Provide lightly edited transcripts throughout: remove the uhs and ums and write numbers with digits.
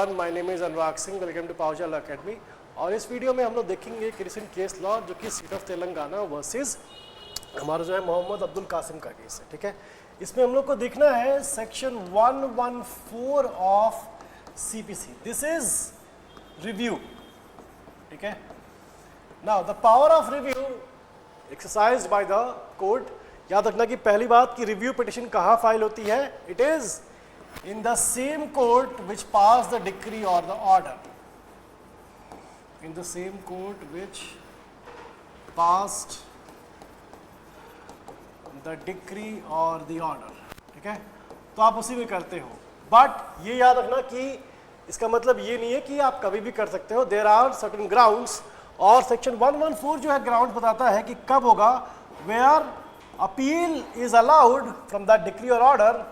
Everyone, my name is Anurag Singh, welcome to Powerjaal academy. और इस video में हम लोग देखेंगे एक रिसेंट केस लॉ जो कि स्टेट ऑफ तेलंगाना वर्सेस हमारा जो है मोहम्मद अब्दुल कासिम का केस है। ठीक है, इसमें हम लोग को देखना है section 114 of CPC. This is review. ठीक है, now the power of review exercised by the court. याद रखना कि पहली बात कि रिव्यू पिटिशन कहाँ फाइल होती है, it is in the same court which passed the decree or the order. In the same court which passed the decree or the order. ठीक है, तो आप उसी में करते हो, बट ये याद रखना कि इसका मतलब ये नहीं है कि आप कभी भी कर सकते हो। देयर आर सर्टेन ग्राउंड्स, और सेक्शन 114 जो है ग्राउंड बताता है कि कब होगा, where appeal is allowed from the decree और order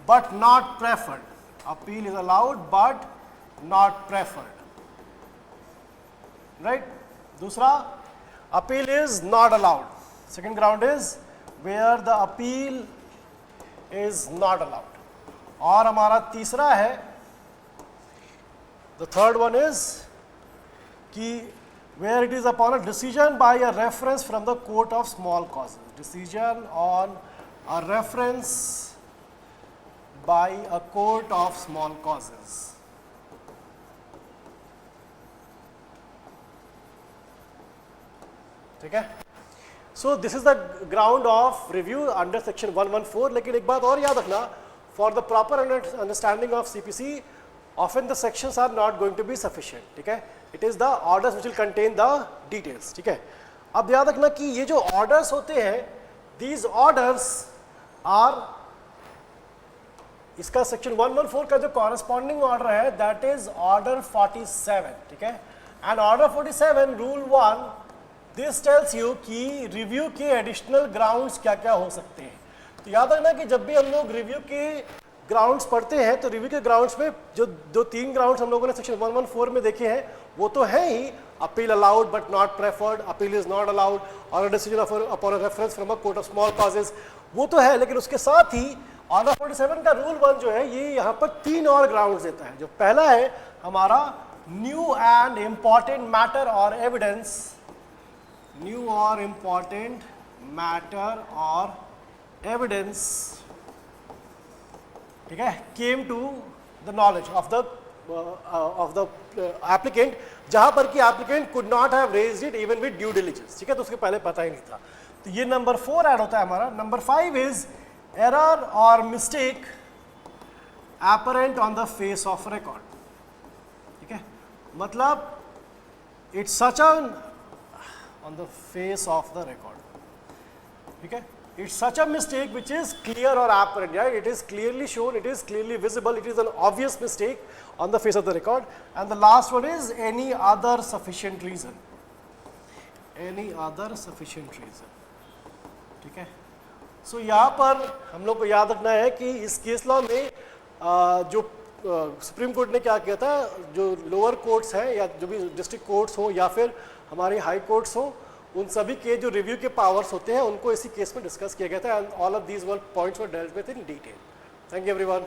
but not preferred. Appeal is allowed but not preferred. Right? दूसरा, appeal is not allowed. Second ground is where the appeal is not allowed. और हमारा तीसरा है, the third one is कि where it is upon a decision by a reference from the court of small causes. Decision on a reference by a court of small causes. ठीक है, so this is the ground of review under section 114। लेकिन एक बात और याद रखना, for the proper understanding of CPC often the sections are not going to be sufficient. ठीक है, it is the orders which will contain the details. ठीक है, अब याद रखना कि ये जो ऑर्डर्स होते हैं, दीज ऑर्डर्स आर, इसका सेक्शन 114 का जो कॉरेस्पॉन्डिंग ऑर्डर है दैट इज ऑर्डर 47। ठीक है, and order 47 rule 1 this tells you कि रिव्यू के एडिशनल ग्राउंड्स क्या क्या हो सकते हैं। तो याद रखना कि जब भी हम लोग रिव्यू के ग्राउंड्स पढ़ते हैं तो रिव्यू के ग्राउंड्स में जो तीन ग्राउंड्स हम लोगों ने सेक्शन 114 में देखे हैं वो तो है ही, appeal allowed but not preferred, appeal is not allowed, और decision upon a reference from a court of small causes, वो तो है। लेकिन उसके साथ ही ऑर्डर 47 का रूल 1 जो है ये यहाँ पर तीन और ग्राउंड्स देता है। जो पहला है हमारा न्यू एंड इम्पॉर्टेंट मैटर और एविडेंस, न्यू और इम्पॉर्टेंट मैटर और एविडेंस, ठीक है, came to the knowledge of the applicant, जहां पर कि applicant could not have raised it even with due diligence. ठीक है, तो उसके पहले पता ही नहीं था। तो ये नंबर 4 ऐड होता है हमारा। Number 5 is error or mistake apparent on the face of record. ठीक है, मतलब it's such an on the face of the record. ठीक है, it's such a mistake which is clear or apparent. Yeah, it is clearly shown, it is clearly visible, it is an obvious mistake on the face of the record. And the last one is any other sufficient reason. Any other sufficient reason. ठीक है, सो यहाँ पर हम लोग को याद रखना है कि इस केस लॉ में जो सुप्रीम कोर्ट ने क्या किया था, जो लोअर कोर्ट्स हैं या जो भी डिस्ट्रिक्ट कोर्ट्स हो या फिर हमारे हाई कोर्ट्स हो, उन सभी के जो रिव्यू के पावर्स होते हैं उनको इसी केस में डिस्कस किया गया था। And all of these points were dealt with in detail. Thank you everyone.